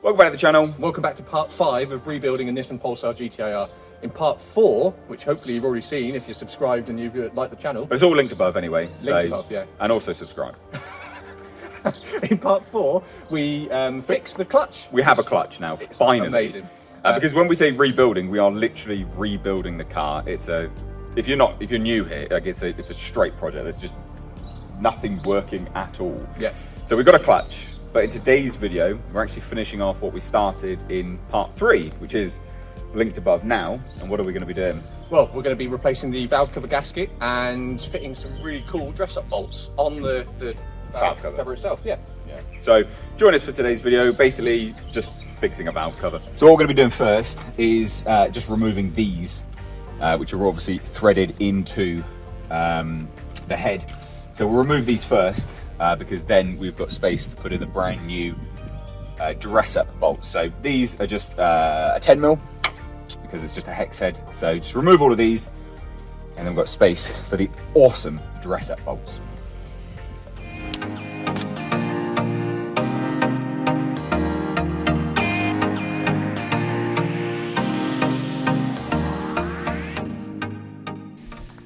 Welcome back to the channel. Welcome back to part 5 of rebuilding a Nissan Pulsar GTiR. In part 4, which hopefully you've already seen if you're subscribed and you've liked the channel. But it's all linked above anyway. Linked above, yeah. And also subscribe. In part 4, we fixed the clutch. We have a clutch now, finally. Amazing. Because when we say rebuilding, we are literally rebuilding the car. It's if you're new here, like it's a straight project. There's just nothing working at all. Yeah. So we've got a clutch. But in today's video, we're actually finishing off what we started in part 3, which is linked above now. And what are we going to be doing? Well, we're going to be replacing the valve cover gasket and fitting some really cool dress-up bolts on the valve cover itself. Yeah. So join us for today's video, basically just fixing a valve cover. So what we're going to be doing first is just removing these, which are obviously threaded into the head. So we'll remove these first. Because then we've got space to put in the brand new dress-up bolts. So these are just a 10mm because it's just a hex head. So just remove all of these, and then we've got space for the awesome dress-up bolts.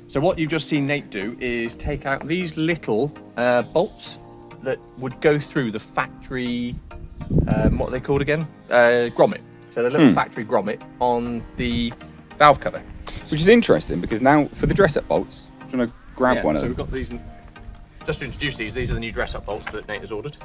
So what you've just seen Nate do is take out these little bolts that would go through the factory, what are they called again? Grommet. So the little factory grommet on the valve cover. Which is interesting because now for the dress-up bolts, do you want to grab one of them? So we've got these, just to introduce these are the new dress-up bolts that Nate has ordered.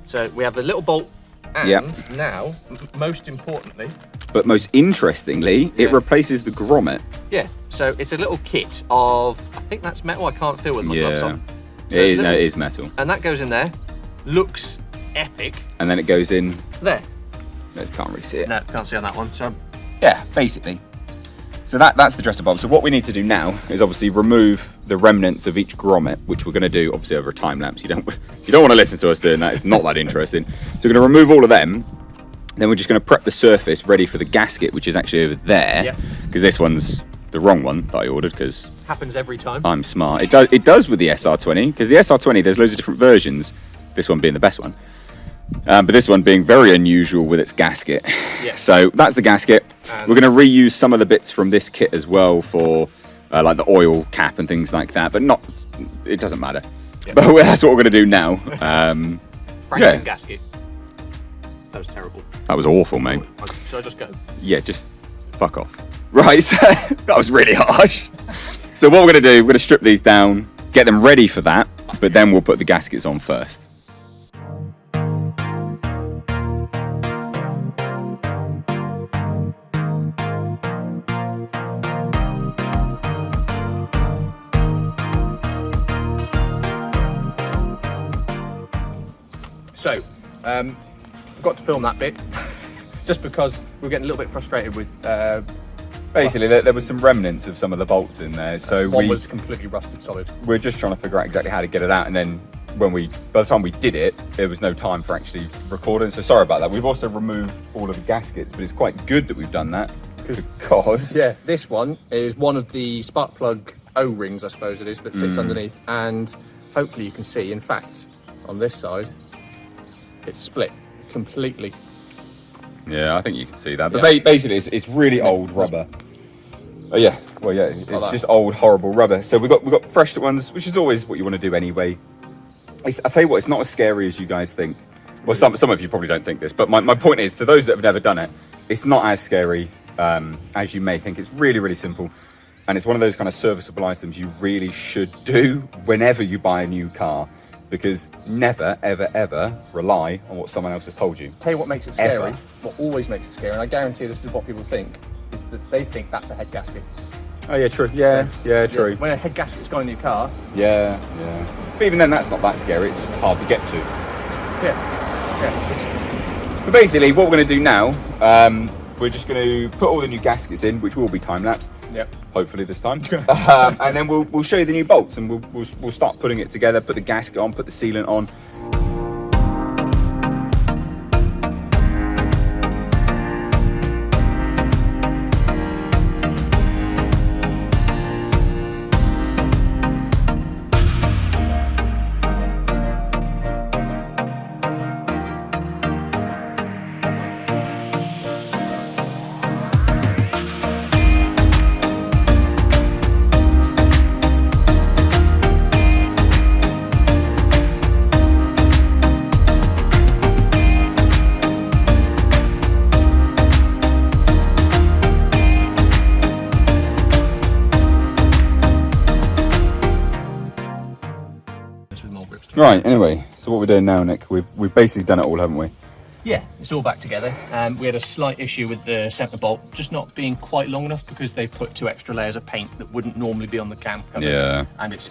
So we have the little bolt and now, most importantly, but most interestingly, it replaces the grommet. Yeah, so it's a little kit of, I think that's metal, I can't feel with my gloves on. So it is metal. And that goes in there, looks epic. And then it goes in there. No, can't really see it. No, can't see on that one, so. Yeah, basically. So that's the dresser bolt. So what we need to do now is obviously remove the remnants of each grommet, which we're going to do obviously over a time lapse. You don't want to listen to us doing that, it's not that interesting. So we're going to remove all of them. Then we're just going to prep the surface ready for the gasket, which is actually over there, because this one's the wrong one that I ordered. Because happens every time. I'm smart. It does with the SR20, because the SR20 there's loads of different versions. This one being the best one, but this one being very unusual with its gasket. Yeah. So that's the gasket. And we're going to reuse some of the bits from this kit as well for like the oil cap and things like that, but it doesn't matter. Yeah. But that's what we're going to do now. Franklin gasket. That was terrible. That was awful, mate. Should I just go? Yeah, just fuck off. Right, so that was really harsh. So what we're going to do, we're going to strip these down, get them ready for that, but then we'll put the gaskets on first. So, forgot to film that bit, just because we're getting a little bit frustrated with... Basically, there was some remnants of some of the bolts in there, so one was completely rusted solid. We're just trying to figure out exactly how to get it out, and then by the time we did it, there was no time for actually recording, so sorry about that. We've also removed all of the gaskets, but it's quite good that we've done that, because... Yeah, this one is one of the spark plug O-rings, I suppose it is, that sits underneath, and hopefully you can see, in fact, on this side, it's split completely. Yeah, I think you can see that. But basically, it's really old rubber. Oh yeah, well yeah, it's just old horrible rubber. So we've got fresh ones, which is always what you want to do anyway. I tell you what, it's not as scary as you guys think. Well, some of you probably don't think this, but my point is, to those that have never done it, it's not as scary as you may think. It's really, really simple. And it's one of those kind of serviceable items you really should do whenever you buy a new car. Because never, ever, ever rely on what someone else has told you. Tell you what makes it scary, what always makes it scary, and I guarantee this is what people think, is that they think that's a head gasket. Oh yeah, true. Yeah, true. When a head gasket's gone in your car. Yeah. But even then, that's not that scary, it's just hard to get to. Yeah. But basically, what we're going to do now, we're just going to put all the new gaskets in, which will be time-lapsed. Yep. Hopefully this time. And then we'll show you the new bolts, and we'll start putting it together, put the gasket on, put the sealant on. Right, anyway, so what we're doing now, Nick, we've basically done it all, haven't we? Yeah, it's all back together. We had a slight issue with the centre bolt just not being quite long enough because they've put 2 extra layers of paint that wouldn't normally be on the cam cover. Yeah. And it's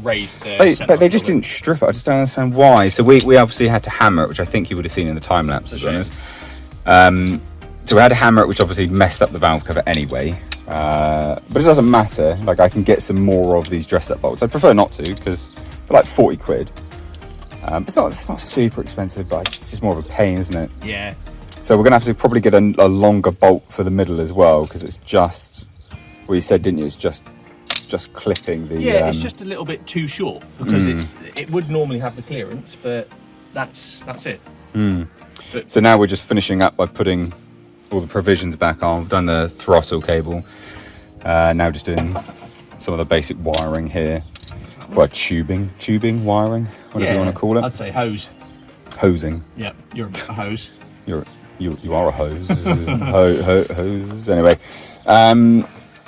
raised the But they just didn't strip it. I just don't understand why. So we obviously had to hammer it, which I think you would have seen in the time lapse, to be honest. So we had to hammer it, which obviously messed up the valve cover anyway. But it doesn't matter. Like, I can get some more of these dressed up bolts. I prefer not to because they're like 40 quid. It's not super expensive, but it's just more of a pain, isn't it? Yeah. So we're gonna have to probably get a longer bolt for the middle as well, because it's just, well, you said, didn't you? It's just clipping the. Yeah, it's just a little bit too short because it would normally have the clearance, but that's it. But, so now we're just finishing up by putting all the provisions back on. We've done the throttle cable. Now just doing some of the basic wiring here. Well, tubing wiring, whatever you want to call it. I'd say hose. Hosing. Yeah, you're a hose. You are a hose. Hose. Anyway,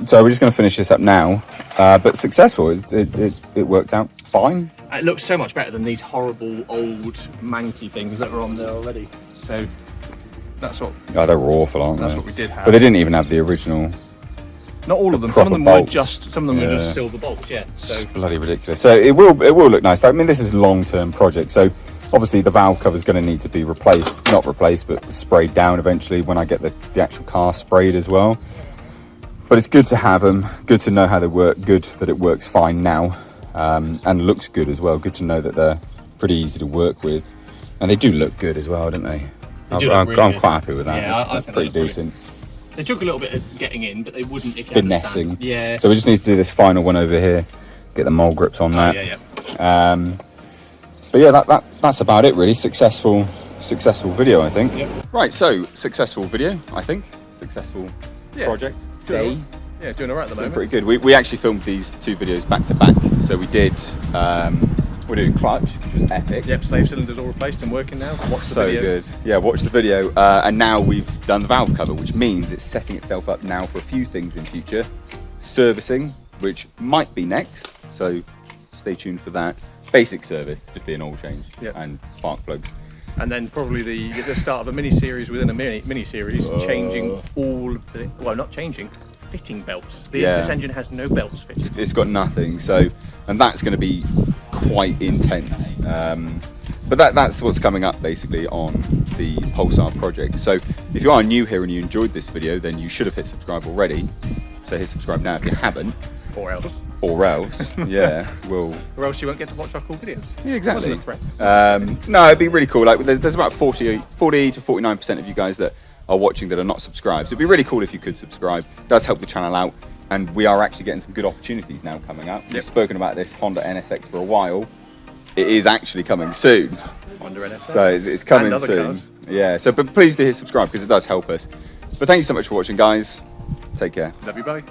so we're just going to finish this up now. But successful. It worked out fine. It looks so much better than these horrible old manky things that were on there already. So that's what. Oh, they were awful, aren't they? That's what we did have. But they didn't even have the original. Not all of them. Proper Some of them bolts. were just silver bolts. Yeah. So it's bloody ridiculous. So it will look nice. I mean, this is a long-term project. So obviously the valve cover is going to need to be replaced. Not replaced, but sprayed down eventually when I get the actual car sprayed as well. But it's good to have them. Good to know how they work. Good that it works fine now, and looks good as well. Good to know that they're pretty easy to work with, and they do look good as well, don't they? I'm quite happy with that. Yeah, that's pretty decent. They took a little bit of getting in, but they wouldn't if you Finessing. understand. Yeah. So we just need to do this final one over here. Get the mole grips on that. Yeah. But yeah, that's about it really. Successful video, I think. Yep. Right, so successful video, I think. Successful project. Day. Yeah, doing all right at the moment. Pretty good. We actually filmed these 2 videos back to back. So we did clutch, which was epic. Yep, slave cylinders all replaced and working now. Watch the video. So good. Yeah, watch the video. And now we've done the valve cover, which means it's setting itself up now for a few things in future. Servicing, which might be next. So stay tuned for that. Basic service, just be an oil change and spark plugs. And then probably the start of a mini series within a mini series, changing all of the, well, not changing, fitting belts. This engine has no belts fitted. It's got nothing. So, and that's going to be quite intense. But that's what's coming up basically on the Pulsar project. So if you are new here and you enjoyed this video, then you should have hit subscribe already. So hit subscribe now if you haven't. Or else, yeah, we'll. Or else you won't get to watch our cool videos. Yeah, exactly. No, it'd be really cool. Like, there's about 40 to 49% of you guys that are watching that are not subscribed. So it'd be really cool if you could subscribe. It does help the channel out, and we are actually getting some good opportunities now coming up. We've spoken about this Honda NSX for a while. It is actually coming soon. Honda NSX. So it's coming and soon. Cars. Yeah. So, but please do hit subscribe because it does help us. But thank you so much for watching, guys. Take care. Love you, bye.